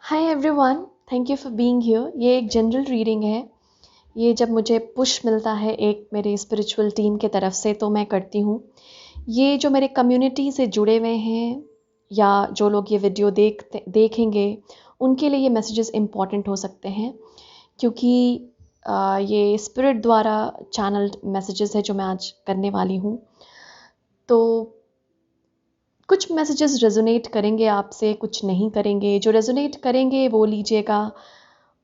Hi everyone, thank you for being here. ये एक general reading है। ये जब मुझे पुश मिलता है एक मेरे स्पिरिचुअल टीम के तरफ से तो मैं करती हूँ। ये जो मेरे कम्युनिटी से जुड़े हुए हैं या जो लोग ये वीडियो देखेंगे उनके लिए ये मैसेजेस इम्पॉर्टेंट हो सकते हैं, क्योंकि ये स्पिरिट द्वारा चैनल्ड मैसेजेस है जो मैं आज करने वाली हूँ। तो कुछ मैसेजेस रेजोनेट करेंगे आपसे, कुछ नहीं करेंगे। जो रेजोनेट करेंगे वो लीजिएगा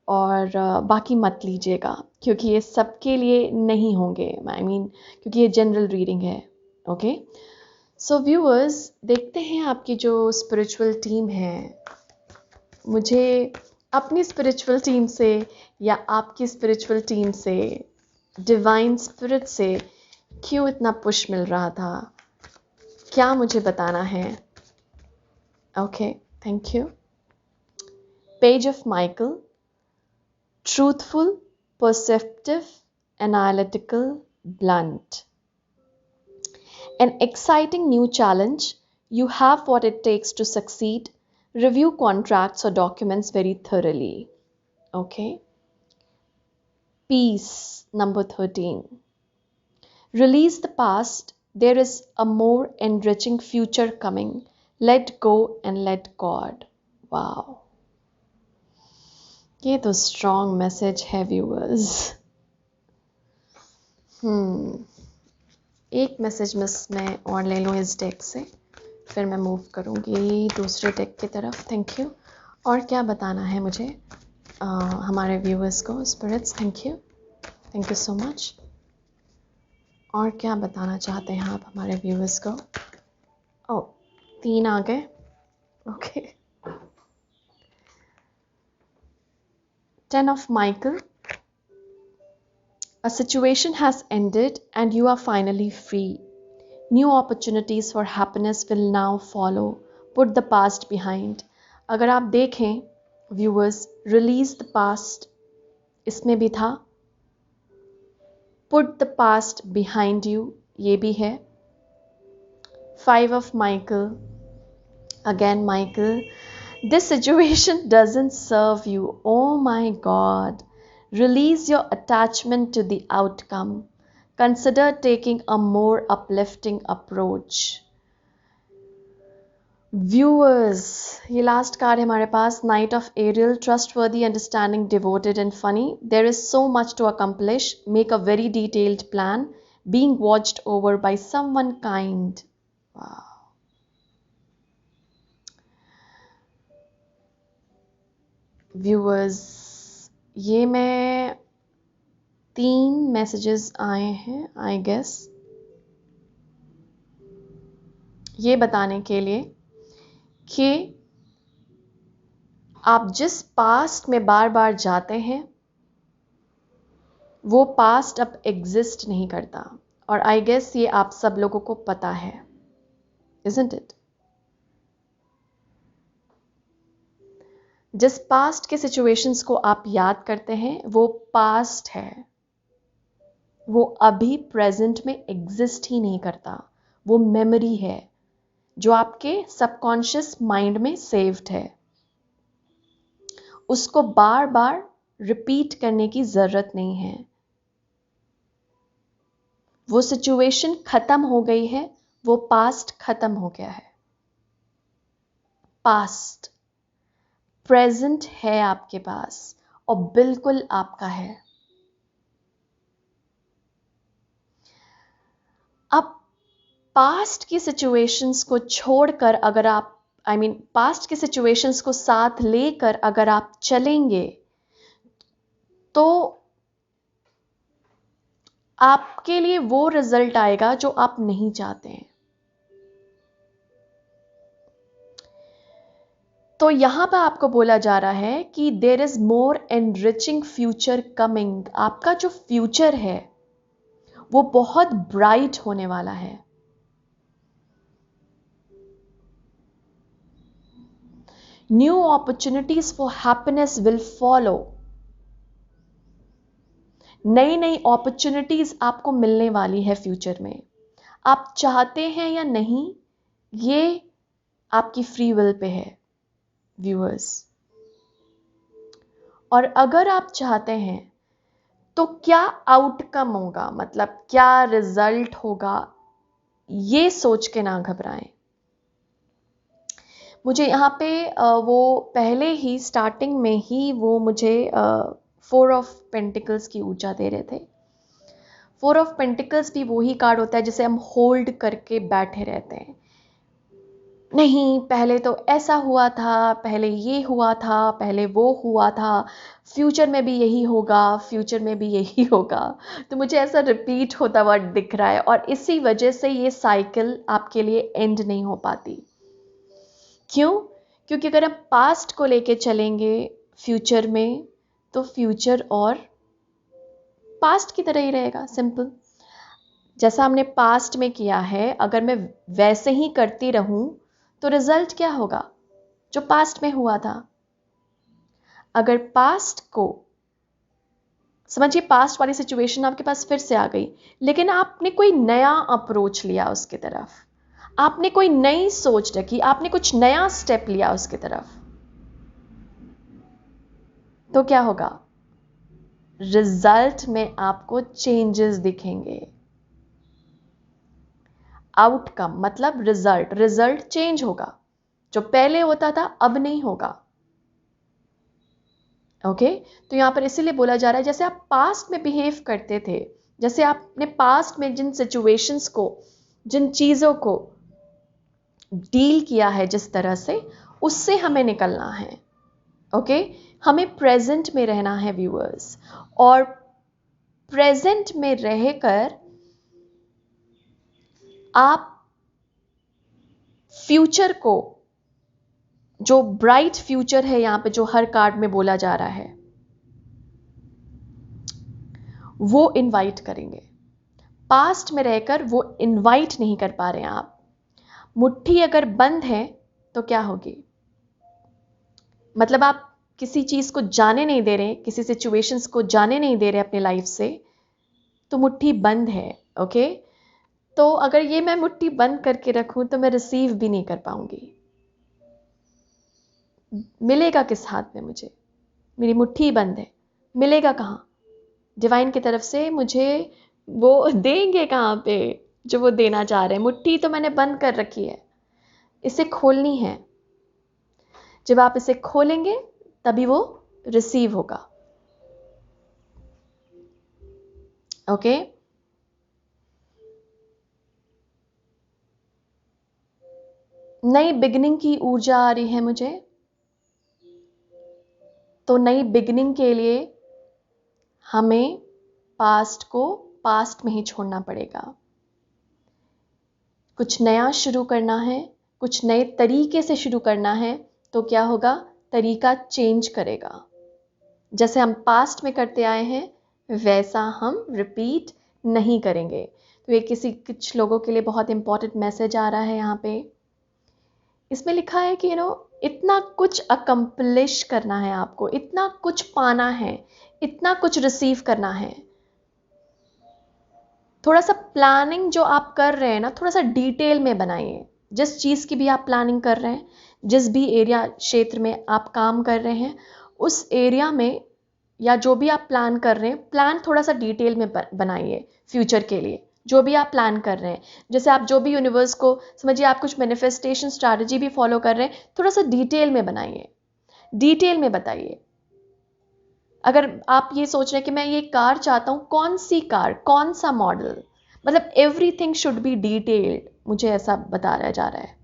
और बाकी मत लीजिएगा, क्योंकि ये सबके लिए नहीं होंगे। क्योंकि ये जनरल रीडिंग है। ओके, सो व्यूअर्स, देखते हैं आपकी जो स्पिरिचुअल टीम है, मुझे अपनी स्पिरिचुअल टीम से या आपकी स्पिरिचुअल टीम से, डिवाइन स्पिरिट से क्यों इतना पुश मिल रहा था, क्या मुझे बताना है। Okay, thank you. Page of Michael, truthful, perceptive, analytical, blunt. An exciting new challenge. You have what it takes to succeed. Review contracts or documents very thoroughly. Okay. Peace, number 13. Release the past. There is a more enriching future coming. Let go and let God. Wow. ये तो strong message है viewers. एक message miss मैं और ले लूँ इस deck से, फिर मैं मूव करूँगी दूसरे डेक की तरफ। Thank you. और क्या बताना है मुझे हमारे व्यूअर्स को spirits? Thank you so much. और क्या बताना चाहते हैं आप हमारे व्यूअर्स को? ओ, 3 आ गए। Okay. 10 of Michael. A situation has ended and you are finally free. New opportunities for happiness will now follow. Put the past behind. अगर आप देखें व्यूअर्स, रिलीज द पास्ट इसमें भी था, put the past behind you ये भी है। 5 of Michael. Again Michael. This situation doesn't serve you. Oh my God. Release your attachment to the outcome. Consider taking a more uplifting approach. Viewers, ये last card है हमारे पास, knight of aerial. Trustworthy, understanding, devoted and funny. There is so much to accomplish. Make a very detailed plan. Being watched over by someone kind. Viewers, ये मैं 3 messages आए हैं I guess ये बताने के लिए कि आप जिस पास्ट में बार बार जाते हैं वो पास्ट अब एग्जिस्ट नहीं करता, और आई गेस ये आप सब लोगों को पता है, इजंट इट? जिस पास्ट के सिचुएशंस को आप याद करते हैं वो पास्ट है, वो अभी प्रेजेंट में एग्जिस्ट ही नहीं करता। वो मेमोरी है जो आपके सबकॉन्शियस माइंड में सेव्ड है। उसको बार बार रिपीट करने की जरूरत नहीं है। वो सिचुएशन खत्म हो गई है, वो पास्ट खत्म हो गया है। पास्ट प्रेजेंट है आपके पास और बिल्कुल आपका है। अब पास्ट की सिचुएशंस को छोड़कर अगर आप पास्ट के सिचुएशंस को साथ लेकर अगर आप चलेंगे तो आपके लिए वो रिजल्ट आएगा जो आप नहीं चाहते हैं। तो यहां पर आपको बोला जा रहा है कि there is more enriching future coming. आपका जो फ्यूचर है वो बहुत ब्राइट होने वाला है। New opportunities for happiness will follow. नई नई अपॉर्चुनिटीज आपको मिलने वाली है फ्यूचर में। आप चाहते हैं या नहीं, ये आपकी फ्री विल पे है व्यूअर्स। और अगर आप चाहते हैं तो क्या आउटकम होगा, मतलब क्या रिजल्ट होगा, ये सोच के ना घबराएं। मुझे यहाँ पे वो पहले ही स्टार्टिंग में ही वो मुझे 4 ऑफ पेंटिकल्स की ऊर्जा दे रहे थे। 4 ऑफ पेंटिकल्स भी वही कार्ड होता है जिसे हम होल्ड करके बैठे रहते हैं। नहीं, पहले तो ऐसा हुआ था, पहले ये हुआ था, पहले वो हुआ था, फ्यूचर में भी यही होगा, फ्यूचर में भी यही होगा। तो मुझे ऐसा रिपीट होता हुआ दिख रहा है और इसी वजह से ये साइकिल आपके लिए एंड नहीं हो पाती। क्यों? क्योंकि अगर हम पास्ट को लेके चलेंगे फ्यूचर में, तो फ्यूचर और पास्ट की तरह ही रहेगा, सिंपल। जैसा हमने पास्ट में किया है, अगर मैं वैसे ही करती रहूं तो रिजल्ट क्या होगा? जो पास्ट में हुआ था। अगर पास्ट को समझिए, पास्ट वाली सिचुएशन आपके पास फिर से आ गई, लेकिन आपने कोई नया अप्रोच लिया उसकी तरफ, आपने कोई नई सोच रखी, आपने कुछ नया स्टेप लिया उसकी तरफ, तो क्या होगा? रिजल्ट में आपको चेंजेस दिखेंगे। आउटकम मतलब रिजल्ट, रिजल्ट चेंज होगा। जो पहले होता था अब नहीं होगा। ओके, तो यहां पर इसीलिए बोला जा रहा है जैसे आप पास्ट में बिहेव करते थे, जैसे आपने पास्ट में जिन सिचुएशंस को, जिन चीजों को डील किया है जिस तरह से, उससे हमें निकलना है। ओके, हमें प्रेजेंट में रहना है व्यूअर्स, और प्रेजेंट में रहकर आप फ्यूचर को, जो ब्राइट फ्यूचर है यहां पे जो हर कार्ड में बोला जा रहा है, वो इनवाइट करेंगे। पास्ट में रहकर वो इनवाइट नहीं कर पा रहे हैं आप। मुट्ठी अगर बंद है तो क्या होगी? मतलब आप किसी चीज को जाने नहीं दे रहे, किसी सिचुएशंस को जाने नहीं दे रहे अपने लाइफ से, तो मुट्ठी बंद है। ओके, तो अगर ये मैं मुट्ठी बंद करके रखूं तो मैं रिसीव भी नहीं कर पाऊंगी। मिलेगा किस हाथ में मुझे? मेरी मुट्ठी बंद है, मिलेगा कहां? डिवाइन की तरफ से मुझे वो देंगे कहां पे जो वो देना चाह रहे हैं? मुट्ठी तो मैंने बंद कर रखी है, इसे खोलनी है। जब आप इसे खोलेंगे तभी वो रिसीव होगा। ओके, नई बिगनिंग की ऊर्जा आ रही है मुझे, तो नई बिगनिंग के लिए हमें पास्ट को पास्ट में ही छोड़ना पड़ेगा। कुछ नया शुरू करना है, कुछ नए तरीके से शुरू करना है, तो क्या होगा? तरीका चेंज करेगा। जैसे हम पास्ट में करते आए हैं वैसा हम रिपीट नहीं करेंगे। तो ये कुछ लोगों के लिए बहुत इंपॉर्टेंट मैसेज आ रहा है यहाँ पे। इसमें लिखा है कि इतना कुछ अकम्प्लिश करना है आपको, इतना कुछ पाना है, इतना कुछ रिसीव करना है। थोड़ा सा प्लानिंग जो आप कर रहे हैं ना, थोड़ा सा डिटेल में बनाइए। जिस चीज़ की भी आप प्लानिंग कर रहे हैं, जिस भी एरिया क्षेत्र में आप काम कर रहे हैं, उस एरिया में या जो भी आप प्लान कर रहे हैं, प्लान थोड़ा सा डिटेल में बनाइए फ्यूचर के लिए। जो भी आप प्लान कर रहे हैं, जैसे आप जो भी यूनिवर्स को समझिए, आप कुछ मैनिफेस्टेशन स्ट्रैटेजी भी फॉलो कर रहे हैं, थोड़ा सा डिटेल में बनाइए, डिटेल में बताइए। अगर आप ये सोच रहे हैं कि मैं ये कार चाहता हूं, कौन सी कार, कौन सा मॉडल, मतलब एवरीथिंग शुड बी डिटेल्ड, मुझे ऐसा बताया जा रहा है।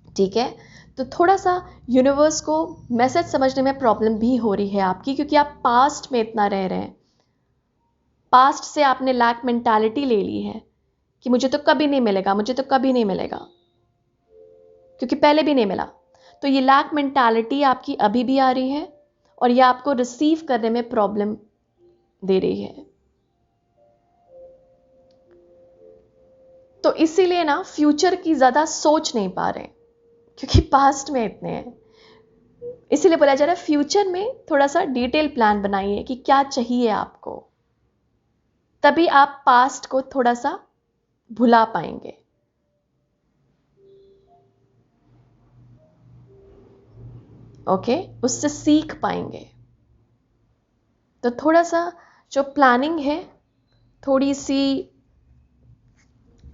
ठीक है, तो थोड़ा सा यूनिवर्स को मैसेज समझने में प्रॉब्लम भी हो रही है आपकी, क्योंकि आप पास्ट में इतना रह रहे हैं। पास्ट से आपने लैक मेंटालिटी ले ली है कि मुझे तो कभी नहीं मिलेगा, मुझे तो कभी नहीं मिलेगा, क्योंकि पहले भी नहीं मिला। तो ये लैक मेंटालिटी आपकी अभी भी आ रही है और ये आपको रिसीव करने में प्रॉब्लम दे रही है। तो इसीलिए ना फ्यूचर की ज्यादा सोच नहीं पा रहे, क्योंकि पास्ट में इतने हैं। इसीलिए बोला जा रहा है फ्यूचर में थोड़ा सा डिटेल प्लान बनाइए कि क्या चाहिए आपको, तभी आप पास्ट को थोड़ा सा भुला पाएंगे। ओके, उससे सीख पाएंगे। तो थोड़ा सा जो प्लानिंग है, थोड़ी सी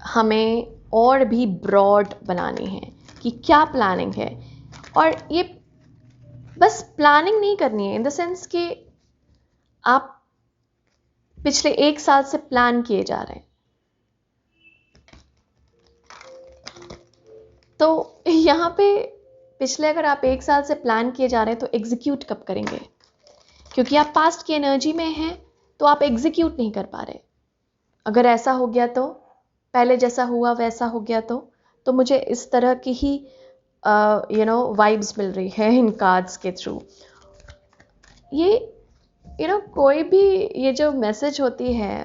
हमें और भी ब्रॉड बनानी है कि क्या प्लानिंग है। और ये बस प्लानिंग नहीं करनी है इन द सेंस कि आप पिछले 1 साल से प्लान किए जा रहे हैं, तो यहाँ पे पिछले अगर आप 1 साल से प्लान किए जा रहे हैं तो एग्जीक्यूट कब करेंगे? क्योंकि आप पास्ट की एनर्जी में हैं तो आप एग्जीक्यूट नहीं कर पा रहे। अगर ऐसा हो गया तो, पहले जैसा हुआ वैसा हो गया तो मुझे इस तरह की ही वाइब्स मिल रही है इन कार्ड्स के थ्रू। ये कोई भी ये जो मैसेज होती है,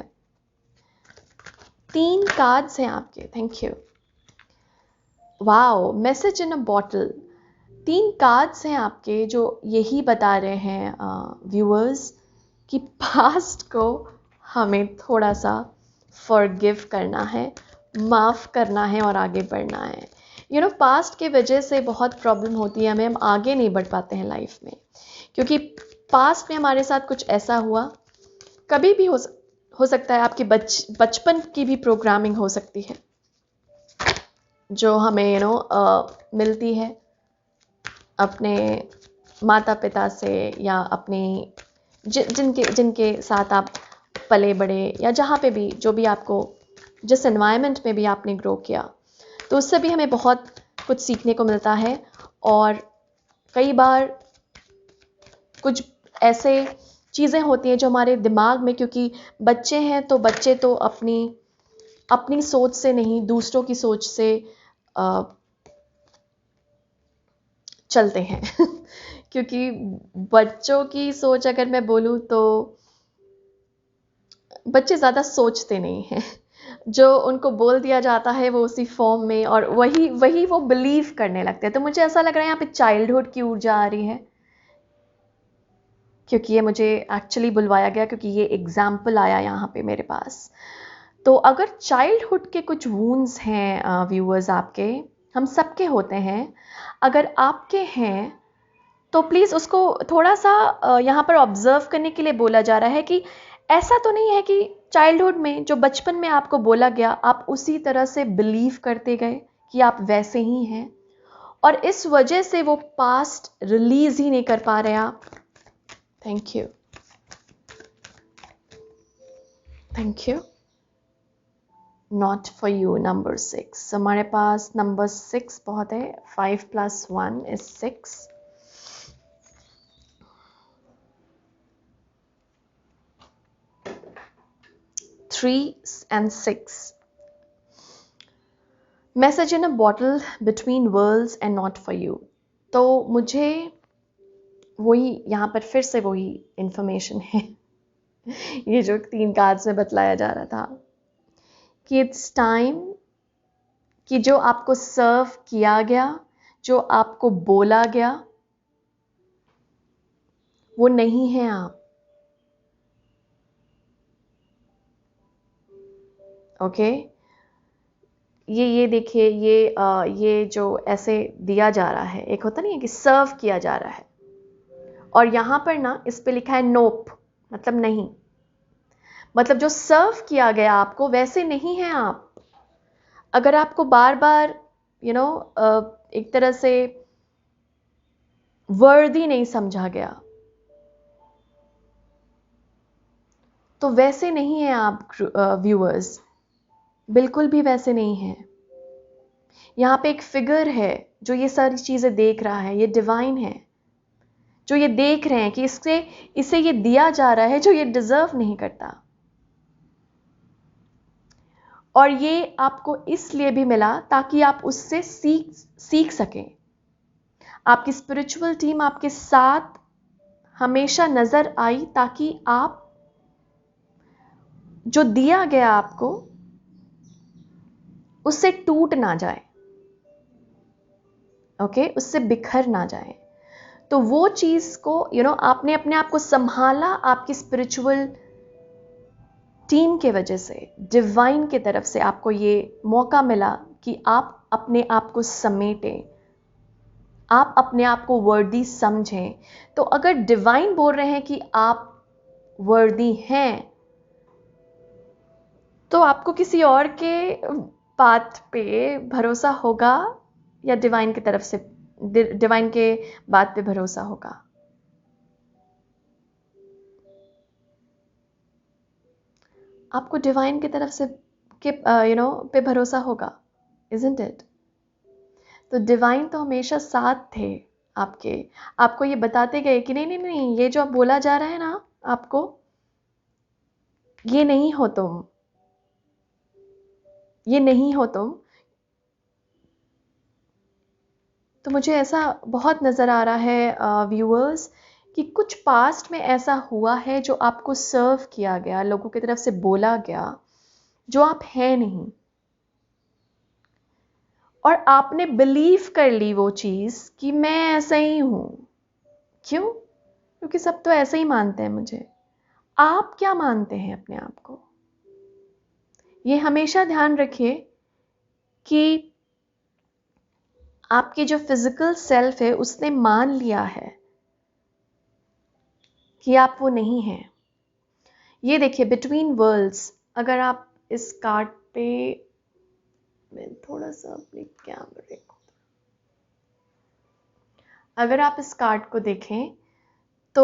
3 कार्ड्स हैं आपके। Thank you. Wow, message in a bottle. 3 cards हैं आपके जो यही बता रहे हैं व्यूअर्स कि पास्ट को हमें थोड़ा सा फॉरगिव करना है, माफ़ करना है और आगे बढ़ना है। पास्ट के वजह से बहुत प्रॉब्लम होती है हमें, हम आगे नहीं बढ़ पाते हैं लाइफ में, क्योंकि पास्ट में हमारे साथ कुछ ऐसा हुआ। कभी भी हो सकता है, आपके बचपन की भी प्रोग्रामिंग हो सकती है जो हमें मिलती है अपने माता पिता से, या अपने जिनके साथ आप पले बड़े, या जहाँ पे भी जो भी आपको जिस एनवायरनमेंट में भी आपने ग्रो किया, तो उससे भी हमें बहुत कुछ सीखने को मिलता है। और कई बार कुछ ऐसे चीज़ें होती हैं जो हमारे दिमाग में, क्योंकि बच्चे हैं तो बच्चे तो अपनी सोच से नहीं, दूसरों की सोच से चलते हैं क्योंकि बच्चों की सोच अगर मैं बोलूँ तो बच्चे ज़्यादा सोचते नहीं हैं जो उनको बोल दिया जाता है वो उसी फॉर्म में, और वही वो बिलीव करने लगते हैं। तो मुझे ऐसा लग रहा है यहाँ पे चाइल्डहुड की ऊर्जा आ रही है, क्योंकि ये मुझे एक्चुअली बुलवाया गया, क्योंकि ये एग्जाम्पल आया यहाँ पे मेरे पास। तो अगर चाइल्डहुड के कुछ वूंड्स हैं व्यूअर्स आपके, हम सबके होते हैं, अगर आपके हैं तो प्लीज़ उसको थोड़ा सा यहाँ पर ऑब्जर्व करने के लिए बोला जा रहा है कि ऐसा तो नहीं है कि चाइल्डहुड में जो बचपन में आपको बोला गया आप उसी तरह से बिलीव करते गए कि आप वैसे ही हैं, और इस वजह से वो पास्ट रिलीज ही नहीं कर पा रहे आप। Thank you, thank you. Not for you, number 6। हमारे पास नंबर 6 बहुत है। 5 + 1 is 6। 3 and 6। Message in a bottle between worlds and not for you. तो मुझे वही यहाँ पर फिर से वही इंफॉर्मेशन है ये जो 3 कार्ड्स में बतलाया जा रहा था कि इट्स टाइम कि जो आपको सर्व किया गया, जो आपको बोला गया, वो नहीं है आप। ओके ये देखिए, ये जो ऐसे दिया जा रहा है, एक होता नहीं है कि सर्व किया जा रहा है, और यहाँ पर ना इस पे लिखा है नोप, मतलब नहीं, मतलब जो सर्व किया गया आपको वैसे नहीं है आप। अगर आपको बार बार एक तरह से वर्दी नहीं समझा गया तो वैसे नहीं है आप व्यूअर्स, बिल्कुल भी वैसे नहीं है। यहाँ पे एक फिगर है जो ये सारी चीज़ें देख रहा है, ये डिवाइन है जो ये देख रहे हैं कि इसे ये दिया जा रहा है जो ये डिजर्व नहीं करता, और ये आपको इसलिए भी मिला ताकि आप उससे सीख सकें। आपकी स्पिरिचुअल टीम आपके साथ हमेशा नजर आई ताकि आप जो दिया गया आपको उससे टूट ना जाए, ओके, उससे बिखर ना जाए। तो वो चीज को आपने अपने आप को संभाला, आपकी स्पिरिचुअल टीम के वजह से, डिवाइन की तरफ से आपको ये मौका मिला कि आप अपने आप को समेटें, आप अपने आप को वर्दी समझें। तो अगर डिवाइन बोल रहे हैं कि आप वर्दी हैं, तो आपको किसी और के बात पे भरोसा होगा या डिवाइन की तरफ से, डिवाइन के बात पे भरोसा होगा? आपको डिवाइन की तरफ से के पे भरोसा होगा, इजंट इट? तो डिवाइन तो हमेशा साथ थे आपके, आपको ये बताते गए कि नहीं नहीं नहीं, ये जो अब बोला जा रहा है ना आपको, ये नहीं हो तुम, ये नहीं हो तुम। तो मुझे ऐसा बहुत नज़र आ रहा है व्यूअर्स कि कुछ पास्ट में ऐसा हुआ है जो आपको सर्व किया गया, लोगों की तरफ से बोला गया, जो आप हैं नहीं, और आपने बिलीव कर ली वो चीज़ कि मैं ऐसा ही हूँ। क्यों? क्योंकि सब तो ऐसे ही मानते हैं मुझे। आप क्या मानते हैं अपने आप को? ये हमेशा ध्यान रखिए कि आपकी जो फिजिकल सेल्फ है उसने मान लिया है कि आप वो नहीं हैं। ये देखिए बिटवीन वर्ल्ड्स, अगर आप इस कार्ड पे, मैं थोड़ा सा अपने कैमरे को, अगर आप इस कार्ड को देखें तो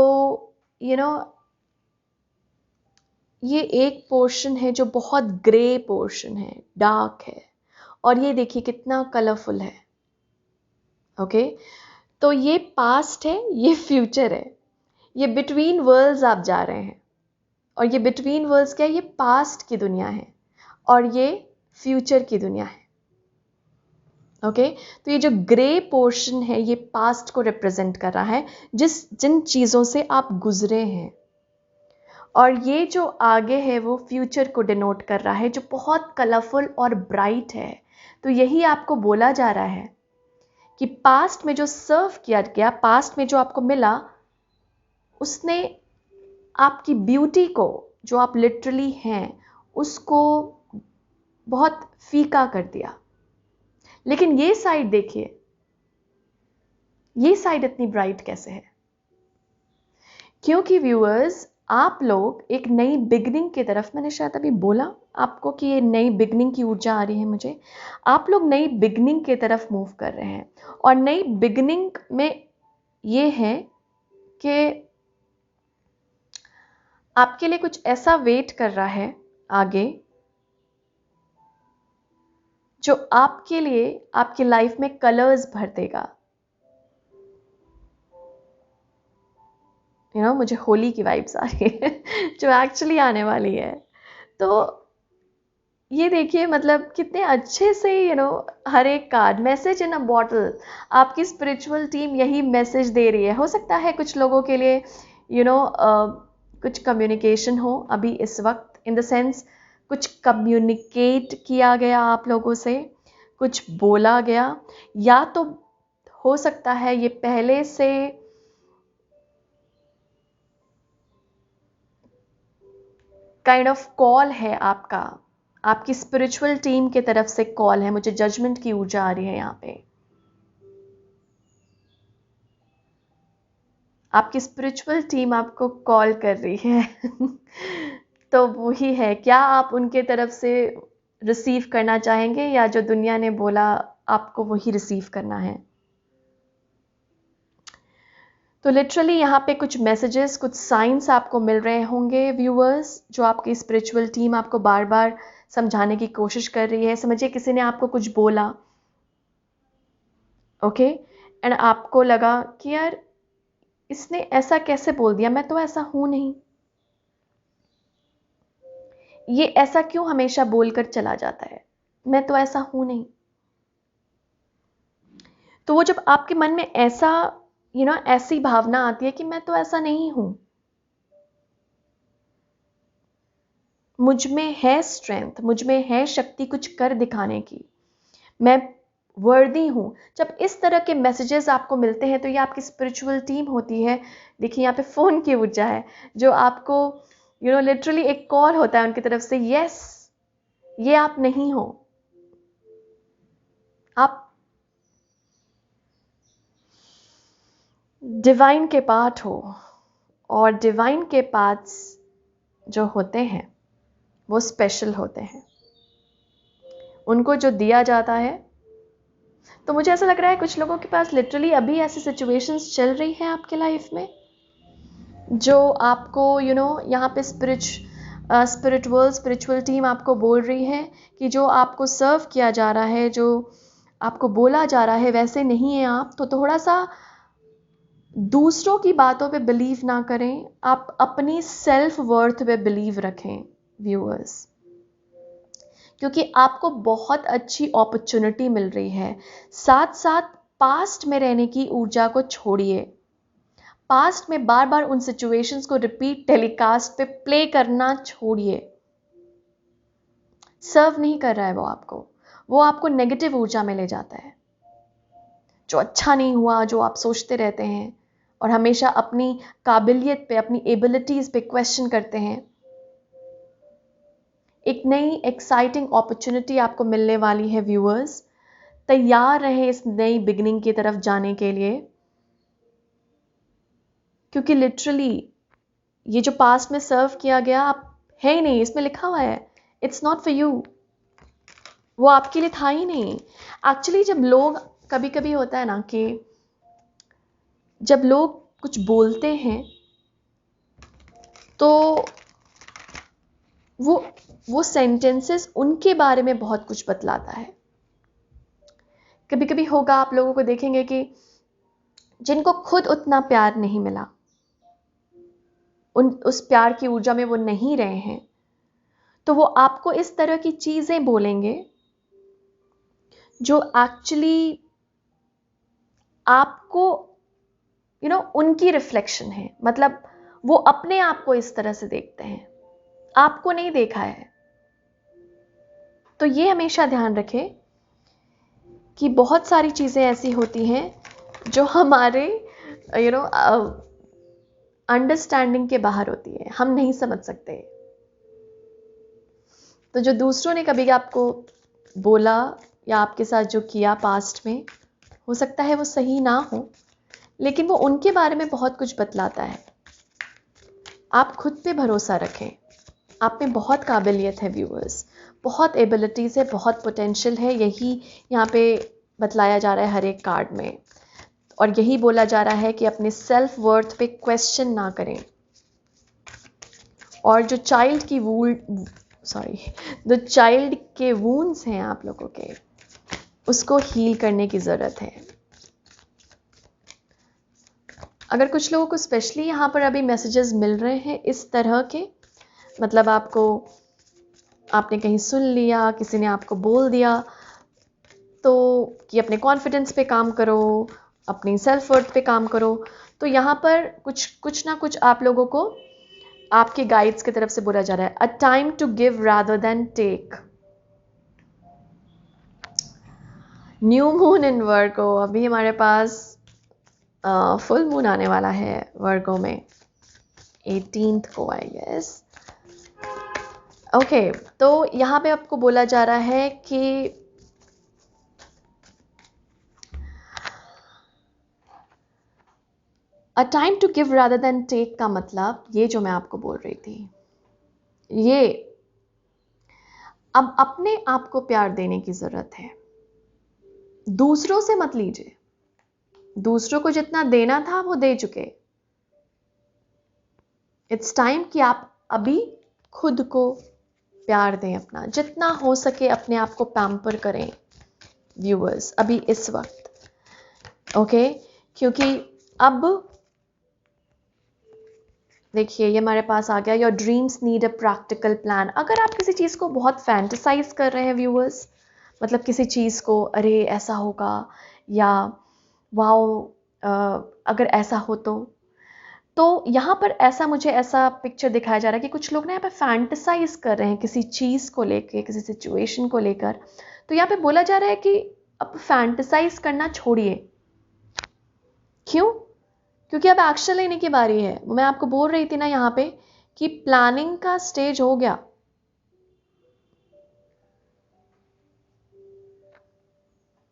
यू you नो know, ये एक पोर्शन है जो बहुत ग्रे पोर्शन है, डार्क है, और ये देखिए कितना कलरफुल है। ओके, तो ये पास्ट है, ये फ्यूचर है, ये बिटवीन वर्ल्ड्स आप जा रहे हैं, और ये बिटवीन वर्ल्ड्स क्या है? ये पास्ट की दुनिया है और ये फ्यूचर की दुनिया है। ओके, तो ये जो ग्रे पोर्शन है ये पास्ट को रिप्रेजेंट कर रहा है, जिन चीज़ों से आप गुजरे हैं, और ये जो आगे है वो फ्यूचर को डिनोट कर रहा है, जो बहुत कलरफुल और ब्राइट है। तो यही आपको बोला जा रहा है कि पास्ट में जो सर्व किया गया, पास्ट में जो आपको मिला, उसने आपकी ब्यूटी को, जो आप लिटरली हैं, उसको बहुत फीका कर दिया। लेकिन ये साइड देखिए, ये साइड इतनी ब्राइट कैसे है? क्योंकि व्यूअर्स, आप लोग एक नई बिगनिंग की तरफ, मैंने शायद अभी बोला आपको कि ये नई बिगनिंग की ऊर्जा आ रही है मुझे, आप लोग नई बिगनिंग की तरफ मूव कर रहे हैं। और नई बिगनिंग में ये है कि आपके लिए कुछ ऐसा वेट कर रहा है आगे, जो आपके लिए आपकी लाइफ में कलर्स भर देगा। मुझे होली की वाइब्स आ रही है जो एक्चुअली आने वाली है। तो ये देखिए, मतलब कितने अच्छे से हर एक card, message in a bottle, आपकी स्पिरिचुअल टीम यही मैसेज दे रही है। हो सकता है कुछ लोगों के लिए कुछ कम्युनिकेशन हो अभी इस वक्त, इन द सेंस कुछ कम्युनिकेट किया गया आप लोगों से, कुछ बोला गया, या तो हो सकता है ये पहले से काइंड ऑफ कॉल है आपका, आपकी स्पिरिचुअल टीम की तरफ से कॉल है। मुझे जजमेंट की ऊर्जा आ रही है यहाँ पे। आपकी स्पिरिचुअल टीम आपको कॉल कर रही है तो वही है, क्या आप उनके तरफ से रिसीव करना चाहेंगे, या जो दुनिया ने बोला आपको वही रिसीव करना है? तो लिटरली यहाँ पे कुछ मैसेजेस, कुछ साइंस आपको मिल रहे होंगे व्यूअर्स, जो आपकी स्पिरिचुअल टीम आपको बार बार समझाने की कोशिश कर रही है। समझिए किसी ने आपको कुछ बोला, ओके, एंड आपको लगा कि यार इसने ऐसा कैसे बोल दिया, मैं तो ऐसा हूं नहीं, ये ऐसा क्यों हमेशा बोलकर चला जाता है, मैं तो ऐसा हूं नहीं। तो वो जब आपके मन में ऐसा ऐसी भावना आती है कि मैं तो ऐसा नहीं हूं, मुझ में है स्ट्रेंथ, मुझ में है शक्ति कुछ कर दिखाने की, मैं वर्दी हूं। जब इस तरह के मैसेजेस आपको मिलते हैं तो ये आपकी स्पिरिचुअल टीम होती है। देखिए यहाँ पे फोन की ऊर्जा है, जो आपको लिटरली एक कॉल होता है उनकी तरफ से, यस ये आप नहीं हो, आप डिवाइन के पार्ट हो, और डिवाइन के पार्ट्स जो होते हैं वो स्पेशल होते हैं, उनको जो दिया जाता है। तो मुझे ऐसा लग रहा है कुछ लोगों के पास लिटरली अभी ऐसी सिचुएशंस चल रही हैं आपके लाइफ में जो आपको यहाँ पे स्पिरिचुअल टीम आपको बोल रही है कि जो आपको सर्व किया जा रहा है, जो आपको बोला जा रहा है वैसे नहीं है आप, तो थोड़ा सा दूसरों की बातों पे बिलीव ना करें, आप अपनी सेल्फ वर्थ पे बिलीव रखें व्यूअर्स, क्योंकि आपको बहुत अच्छी अपॉर्चुनिटी मिल रही है। साथ साथ पास्ट में रहने की ऊर्जा को छोड़िए, पास्ट में बार बार उन सिचुएशंस को रिपीट टेलीकास्ट पे प्ले करना छोड़िए। सर्व नहीं कर रहा है वो आपको नेगेटिव ऊर्जा में ले जाता है। जो अच्छा नहीं हुआ, जो आप सोचते रहते हैं और हमेशा अपनी काबिलियत पे, अपनी एबिलिटीज पे क्वेश्चन करते हैं। एक नई एक्साइटिंग अपॉर्चुनिटी आपको मिलने वाली है व्यूअर्स, तैयार रहे इस नई बिगिनिंग की तरफ जाने के लिए, क्योंकि लिटरली ये जो पास्ट में सर्व किया गया आप है ही नहीं, इसमें लिखा हुआ है इट्स नॉट फॉर यू, वो आपके लिए था ही नहीं। एक्चुअली जब लोग, कभी कभी होता है ना कि जब लोग कुछ बोलते हैं तो वो सेंटेंसेस उनके बारे में बहुत कुछ बतलाता है। कभी कभी होगा, आप लोगों को देखेंगे कि जिनको खुद उतना प्यार नहीं मिला, उस प्यार की ऊर्जा में वो नहीं रहे हैं, तो वो आपको इस तरह की चीजें बोलेंगे जो एक्चुअली आपको उनकी रिफ्लेक्शन है। मतलब वो अपने आप को इस तरह से देखते हैं, आपको नहीं देखा है। तो ये हमेशा ध्यान रखें कि बहुत सारी चीजें ऐसी होती हैं जो हमारे अंडरस्टैंडिंग के बाहर होती है, हम नहीं समझ सकते। तो जो दूसरों ने कभी आपको बोला या आपके साथ जो किया पास्ट में, हो सकता है वो सही ना हो, लेकिन वो उनके बारे में बहुत कुछ बतलाता है। आप खुद पे भरोसा रखें, आप में बहुत काबिलियत है व्यूअर्स, बहुत एबिलिटीज़ है, बहुत पोटेंशियल है। यही यहाँ पे बतलाया जा रहा है हर एक कार्ड में, और यही बोला जा रहा है कि अपने सेल्फ वर्थ पे क्वेश्चन ना करें। और जो चाइल्ड के वूंड्स हैं आप लोगों के, उसको हील करने की ज़रूरत है। अगर कुछ लोगों को स्पेशली यहाँ पर अभी मैसेजेस मिल रहे हैं इस तरह के, मतलब आपने कहीं सुन लिया, किसी ने आपको बोल दिया तो कि अपने कॉन्फिडेंस पे काम करो, अपनी सेल्फ वर्थ पे काम करो, तो यहाँ पर कुछ ना कुछ आप लोगों को आपके गाइड्स की तरफ से बोला जा रहा है, a time to give rather than take. New moon in Virgo, अभी हमारे पास फुल मून आने वाला है वर्गो में 18th को, आई गेस। ओके, तो यहाँ पे आपको बोला जा रहा है कि a time to give rather than take का मतलब ये जो मैं आपको बोल रही थी, ये अब अपने आप को प्यार देने की जरूरत है। दूसरों से मत लीजिए, दूसरों को जितना देना था वो दे चुके। इट्स टाइम कि आप अभी खुद को प्यार दें, अपना जितना हो सके अपने आप को पैम्पर करें व्यूअर्स अभी इस वक्त। ओके, क्योंकि अब देखिए ये हमारे पास आ गया, your dreams need a practical plan. अगर आप किसी चीज़ को बहुत फैंटेसाइज कर रहे हैं व्यूअर्स, मतलब किसी चीज़ को अरे ऐसा होगा या वाओ अगर ऐसा हो तो यहाँ पर मुझे ऐसा पिक्चर दिखाया जा रहा है कि कुछ लोग ना यहाँ पे फैंटेसाइज कर रहे हैं किसी चीज़ को लेकर, किसी सिचुएशन को लेकर। तो यहाँ पे बोला जा रहा है कि अब फैंटेसाइज करना छोड़िए। क्यों? क्योंकि अब एक्शन लेने की बारी है। मैं आपको बोल रही थी ना यहाँ पे कि प्लानिंग का स्टेज हो गया।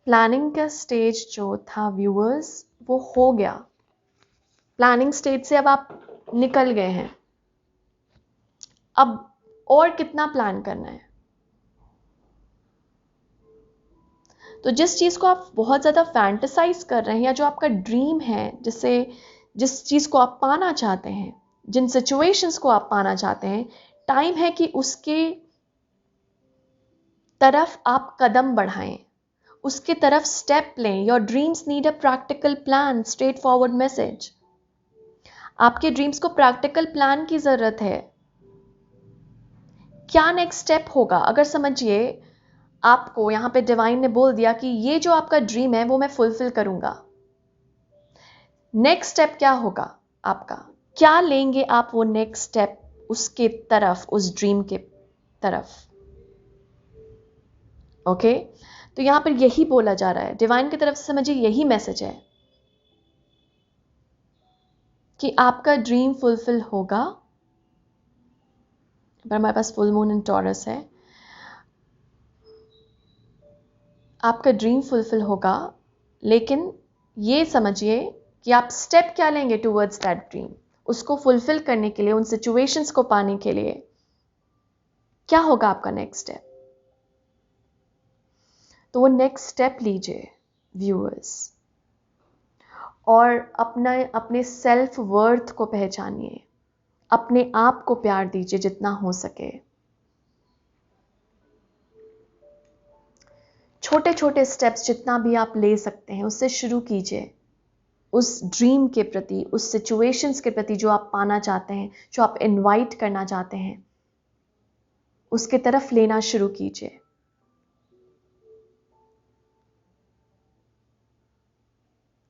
प्लानिंग का स्टेज जो था व्यूअर्स वो हो गया। प्लानिंग स्टेज से अब आप निकल गए हैं। अब और कितना प्लान करना है। तो जिस चीज़ को आप बहुत ज़्यादा फैंटेसाइज कर रहे हैं या जो आपका ड्रीम है, जिस चीज़ को आप पाना चाहते हैं, जिन सिचुएशंस को आप पाना चाहते हैं, टाइम है कि उसके तरफ आप कदम बढ़ाएं, उसके तरफ स्टेप लें। Your dreams need a practical plan, straight forward message. आपके ड्रीम्स को प्रैक्टिकल प्लान की ज़रूरत है। क्या नेक्स्ट स्टेप होगा? अगर समझिए आपको यहाँ पे डिवाइन ने बोल दिया कि ये जो आपका ड्रीम है वो मैं फुलफिल करूंगा, नेक्स्ट स्टेप क्या होगा आपका? क्या लेंगे आप वो नेक्स्ट स्टेप उसके तरफ, उस ड्रीम के तरफ? ओके, तो यहां पर यही बोला जा रहा है डिवाइन की तरफ से। समझिए यही मैसेज है कि आपका ड्रीम फुलफिल होगा। पर हमारे पास फुल मून इन टॉरस है। आपका ड्रीम फुलफिल होगा, लेकिन ये समझिए कि आप स्टेप क्या लेंगे टूवर्ड्स दैट ड्रीम। उसको फुलफिल करने के लिए, उन सिचुएशंस को पाने के लिए क्या होगा आपका नेक्स्ट स्टेप? तो वो नेक्स्ट स्टेप लीजिए व्यूअर्स, और अपने सेल्फ वर्थ को पहचानिए, अपने आप को प्यार दीजिए जितना हो सके। छोटे छोटे स्टेप्स जितना भी आप ले सकते हैं उससे शुरू कीजिए, उस ड्रीम के प्रति, उस सिचुएशंस के प्रति जो आप पाना चाहते हैं, जो आप इनवाइट करना चाहते हैं, उसके तरफ लेना शुरू कीजिए।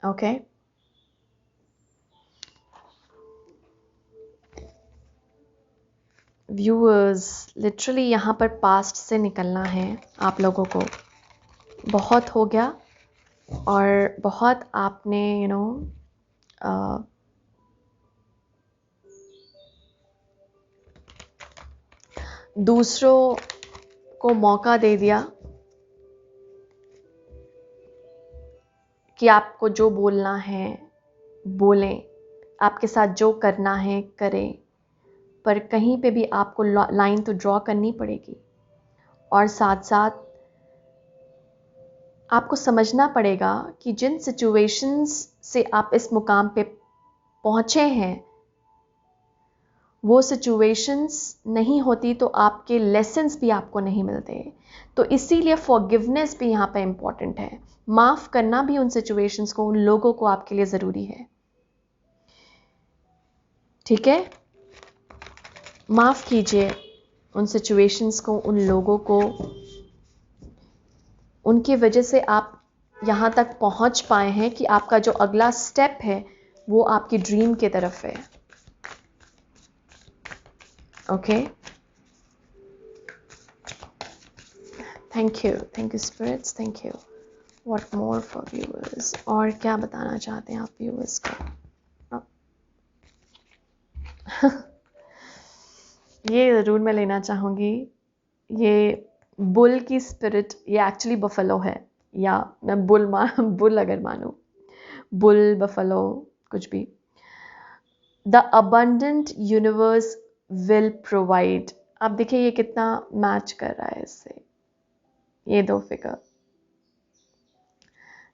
ओके, व्यूअर्स, लिटरली यहाँ पर पास्ट से निकलना है आप लोगों को। बहुत हो गया और बहुत आपने दूसरों को मौका दे दिया कि आपको जो बोलना है बोलें, आपके साथ जो करना है करें, पर कहीं पे भी आपको लाइन तो ड्रॉ करनी पड़ेगी। और साथ साथ आपको समझना पड़ेगा कि जिन सिचुएशंस से आप इस मुकाम पे पहुंचे हैं, वो सिचुएशंस नहीं होती तो आपके लेसन्स भी आपको नहीं मिलते। तो इसीलिए फॉरगिवनेस भी यहाँ पे इम्पॉर्टेंट है। माफ़ करना भी उन सिचुएशंस को, उन लोगों को आपके लिए ज़रूरी है। ठीक है, माफ़ कीजिए उन सिचुएशंस को, उन लोगों को। उनकी वजह से आप यहाँ तक पहुँच पाए हैं कि आपका जो अगला स्टेप है वो आपकी ड्रीम के तरफ है। Okay, thank you spirits, thank you. What more for viewers? और क्या बताना चाहते हैं आप व्यूअर्स को? ये ज़रूर मैं लेना चाहूँगी। ये बुल की स्पिरिट, ये एक्चुअली बफलो है, या मैं बुल अगर मानूँ, बुल, बफलो, कुछ भी। The abundant universe will provide. आप देखिए ये कितना मैच कर रहा है इससे, ये दो figure.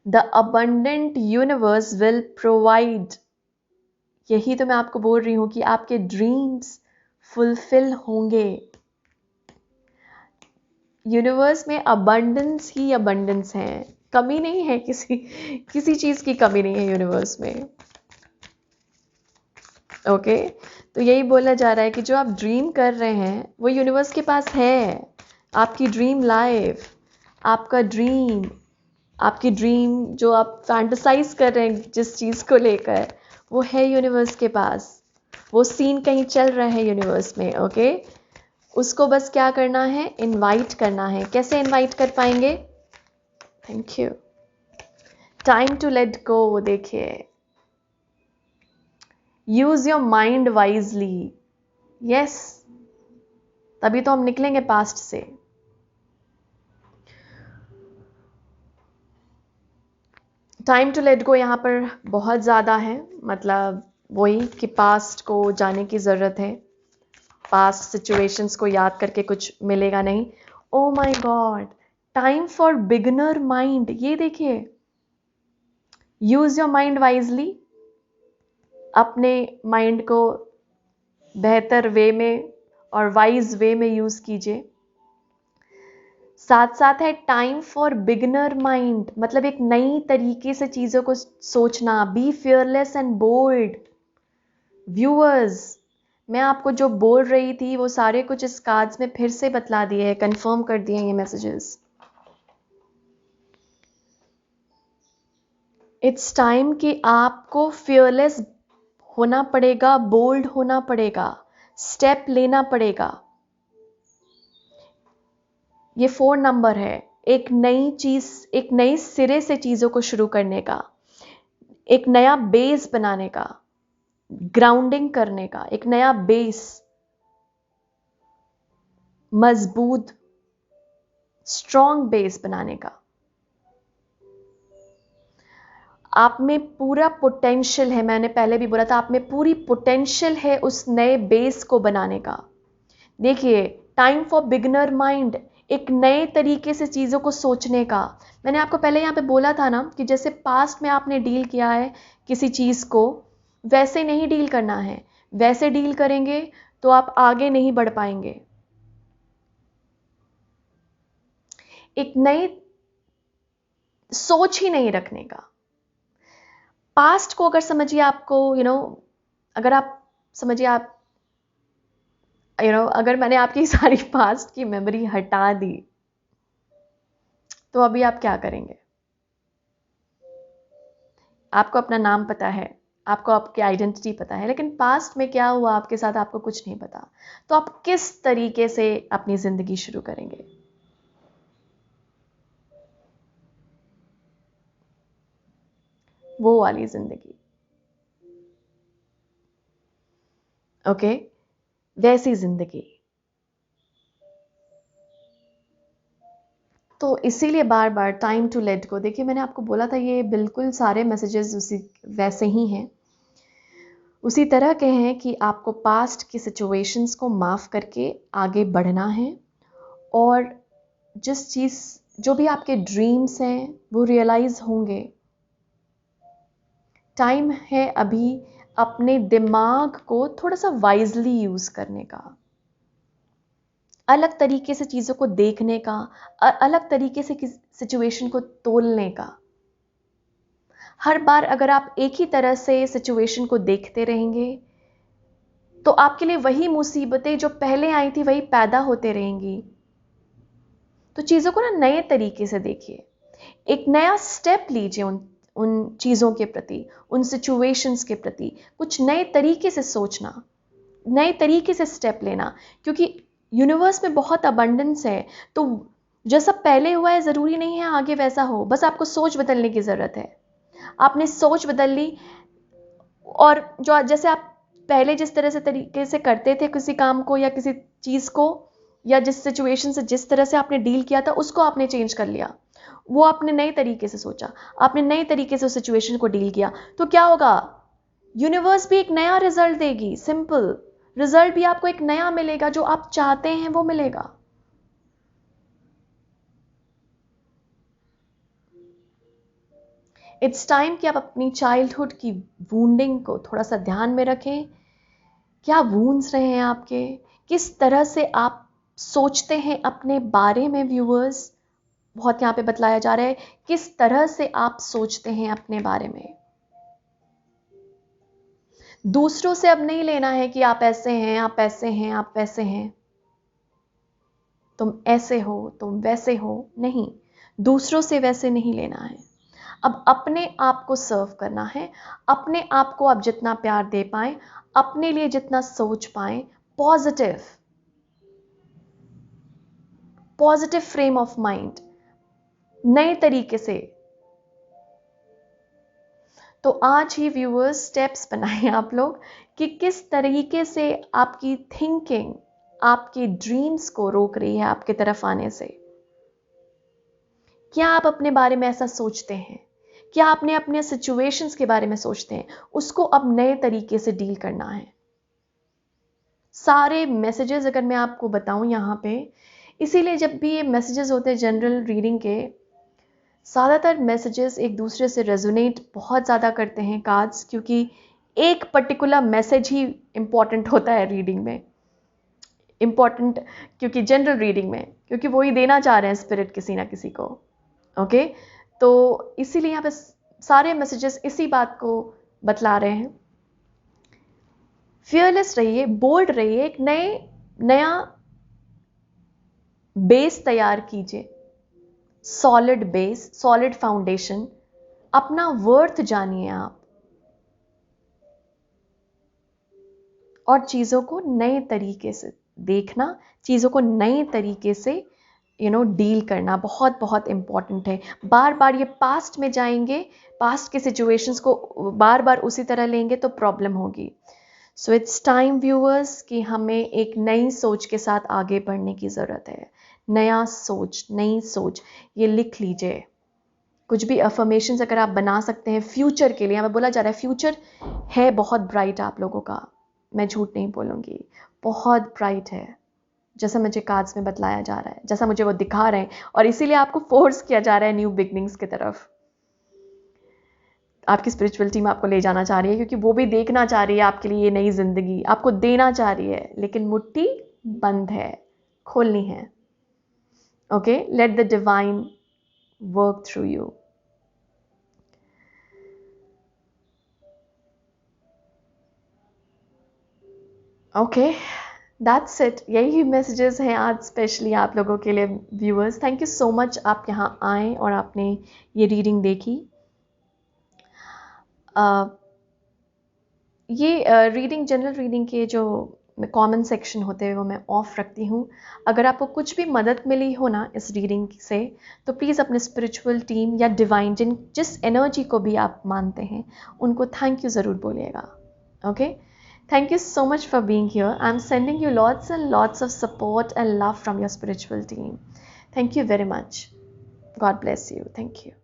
The abundant universe will provide. यही तो मैं आपको बोल रही हूँ कि आपके ड्रीम्स फुलफिल होंगे। यूनिवर्स में अबंडेंस ही अबंडेंस है, कमी नहीं है, किसी चीज़ की कमी नहीं है यूनिवर्स में। ओके, तो यही बोला जा रहा है कि जो आप ड्रीम कर रहे हैं वो यूनिवर्स के पास है। आपकी ड्रीम लाइफ, आपका ड्रीम, आपकी ड्रीम जो आप फैंटेसाइज कर रहे हैं जिस चीज़ को लेकर, वो है यूनिवर्स के पास। वो सीन कहीं चल रहा है यूनिवर्स में। ओके, उसको बस क्या करना है? इनवाइट करना है। कैसे इनवाइट कर पाएंगे? Thank you. Time to let go. देखिए, use your mind wisely. Yes, तभी तो हम निकलेंगे पास्ट से। टाइम टू लेट गो यहाँ पर बहुत ज़्यादा है, मतलब वही कि पास्ट को जाने की ज़रूरत है। पास्ट सिचुएशंस को याद करके कुछ मिलेगा नहीं। Oh my God, time for beginner mind. ये देखिए, यूज योर माइंड वाइजली। अपने माइंड को बेहतर वे में और वाइज वे में यूज कीजिए। साथ साथ है टाइम फॉर बिगिनर माइंड, मतलब एक नई तरीके से चीजों को सोचना। Be fearless and bold. Viewers, मैं आपको जो बोल रही थी वो सारे कुछ इस कार्ड्स में फिर से बतला दिए हैं, कंफर्म कर दिए हैं ये मैसेजेस। इट्स टाइम कि आपको फियरलेस होना पड़ेगा, बोल्ड होना पड़ेगा, स्टेप लेना पड़ेगा। ये 4 नंबर है, एक नई चीज, एक नई सिरे से चीजों को शुरू करने का, एक नया बेस बनाने का, ग्राउंडिंग करने का, एक नया बेस, मजबूत स्ट्रॉन्ग बेस बनाने का। आप में पूरा पोटेंशियल है, मैंने पहले भी बोला था, आप में पूरी पोटेंशियल है उस नए बेस को बनाने का। देखिए, टाइम फॉर बिगिनर माइंड, एक नए तरीके से चीज़ों को सोचने का। मैंने आपको पहले यहाँ पे बोला था ना कि जैसे पास्ट में आपने डील किया है किसी चीज़ को, वैसे नहीं डील करना है। वैसे डील करेंगे तो आप आगे नहीं बढ़ पाएंगे। एक नई सोच ही नहीं रखने का। पास्ट को अगर समझिए, आपको अगर आप समझिए, आप अगर मैंने आपकी सारी पास्ट की मेमोरी हटा दी तो अभी आप क्या करेंगे? आपको अपना नाम पता है, आपको आपकी आइडेंटिटी पता है, लेकिन पास्ट में क्या हुआ आपके साथ आपको कुछ नहीं पता। तो आप किस तरीके से अपनी जिंदगी शुरू करेंगे? वो वाली जिंदगी, ओके, वैसी जिंदगी। तो इसीलिए बार बार टाइम टू लेट गो। देखिए, मैंने आपको बोला था ये बिल्कुल सारे मैसेजेस उसी वैसे ही हैं, उसी तरह के हैं कि आपको पास्ट की सिचुएशंस को माफ़ करके आगे बढ़ना है, और जिस चीज़, जो भी आपके ड्रीम्स हैं वो रियलाइज़ होंगे। टाइम है अभी अपने दिमाग को थोड़ा सा वाइजली यूज़ करने का, अलग तरीके से चीज़ों को देखने का, अलग तरीके से किस सिचुएशन को तोलने का। हर बार अगर आप एक ही तरह से सिचुएशन को देखते रहेंगे तो आपके लिए वही मुसीबतें जो पहले आई थी वही पैदा होते रहेंगी। तो चीज़ों को ना नए तरीके से देखिए, एक नया स्टेप लीजिए उन उन चीज़ों के प्रति, उन सिचुएशंस के प्रति, कुछ नए तरीके से सोचना, नए तरीके से स्टेप लेना, क्योंकि यूनिवर्स में बहुत अबंडेंस है। तो जैसा पहले हुआ है ज़रूरी नहीं है आगे वैसा हो, बस आपको सोच बदलने की ज़रूरत है। आपने सोच बदल ली, और जो जैसे आप पहले जिस तरह से तरीके से करते थे किसी काम को या किसी चीज़ को, या जिस सिचुएशन से जिस तरह से आपने डील किया था उसको आपने चेंज कर लिया। वो आपने नए तरीके से सोचा, आपने नए तरीके से उस सिचुएशन को डील किया, तो क्या होगा? यूनिवर्स भी एक नया रिजल्ट देगी। सिंपल, रिजल्ट भी आपको एक नया मिलेगा, जो आप चाहते हैं वो मिलेगा। इट्स टाइम कि आप अपनी चाइल्डहुड की वूंडिंग को थोड़ा सा ध्यान में रखें। क्या वूंड्स रहे हैं आपके, किस तरह से आप सोचते हैं अपने बारे में? व्यूअर्स, बहुत यहाँ पे बतलाया जा रहा है किस तरह से आप सोचते हैं अपने बारे में। दूसरों से अब नहीं लेना है कि आप ऐसे हैं, आप ऐसे हैं, आप वैसे हैं, तुम ऐसे हो, तुम वैसे हो, नहीं, दूसरों से वैसे नहीं लेना है। अब अपने आप को सर्व करना है। अपने आप को आप जितना प्यार दे पाएं, अपने लिए जितना सोच पाएं, positive positive frame of mind, नए तरीके से। तो आज ही व्यूअर्स स्टेप्स बनाएं आप लोग कि किस तरीके से आपकी थिंकिंग आपके ड्रीम्स को रोक रही है आपके तरफ आने से। क्या आप अपने बारे में ऐसा सोचते हैं? क्या आपने अपने सिचुएशंस के बारे में सोचते हैं? उसको अब नए तरीके से डील करना है। सारे मैसेजेस अगर मैं आपको बताऊं यहाँ पे, इसीलिए जब भी ये मैसेजेस होते हैं जनरल रीडिंग के, ज़्यादातर मैसेजेस एक दूसरे से रेजोनेट बहुत ज़्यादा करते हैं कार्ड्स, क्योंकि एक पर्टिकुलर मैसेज ही इम्पॉर्टेंट होता है रीडिंग में, इम्पॉर्टेंट क्योंकि जनरल रीडिंग में, क्योंकि वो ही देना चाह रहे हैं स्पिरिट किसी ना किसी को। ओके, तो इसीलिए यहाँ पे सारे मैसेजेस इसी बात को बतला रहे हैं। फियरलेस रहिए, बोल्ड रहिए, एक नया बेस तैयार कीजिए, सॉलिड बेस, सॉलिड फाउंडेशन। अपना वर्थ जानिए आप, और चीज़ों को नए तरीके से देखना, चीज़ों को नए तरीके से डील करना बहुत बहुत इम्पॉर्टेंट है। बार बार ये पास्ट में जाएंगे, पास्ट के सिचुएशंस को बार बार उसी तरह लेंगे तो प्रॉब्लम होगी। सो इट्स टाइम व्यूअर्स कि हमें एक नई सोच के साथ आगे बढ़ने की ज़रूरत है। नया सोच, नई सोच, ये लिख लीजिए। कुछ भी अफर्मेशंस अगर आप बना सकते हैं फ्यूचर के लिए, हमें बोला जा रहा है फ्यूचर है बहुत ब्राइट आप लोगों का, मैं झूठ नहीं बोलूँगी, बहुत ब्राइट है, जैसा मुझे कार्ड्स में बतलाया जा रहा है, जैसा मुझे वो दिखा रहे हैं, और इसीलिए आपको फोर्स किया जा रहा है न्यू बिगनिंग्स की तरफ। आपकी स्पिरिचुअल टीम आपको ले जाना चाह रही है, क्योंकि वो भी देखना चाह रही है आपके लिए ये नई जिंदगी, आपको देना चाह रही है, लेकिन मुट्ठी बंद है, खोलनी है। Okay, let the divine work through you. Okay, that's it. यही मैसेजेस हैं आज स्पेशली आप लोगों के लिए viewers. Thank you so much आप यहाँ आए और आपने ये रीडिंग देखी। ये रीडिंग, जनरल रीडिंग के जो कॉमन सेक्शन होते हैं वो मैं ऑफ रखती हूँ। अगर आपको कुछ भी मदद मिली हो ना इस रीडिंग से, तो प्लीज़ अपने स्पिरिचुअल टीम या डिवाइन, जिस एनर्जी को भी आप मानते हैं, उनको थैंक यू ज़रूर बोलिएगा। Okay, thank you so much for being here. I'm sending you lots and lots of support and love from your spiritual team. Thank you very much. God bless you. Thank you.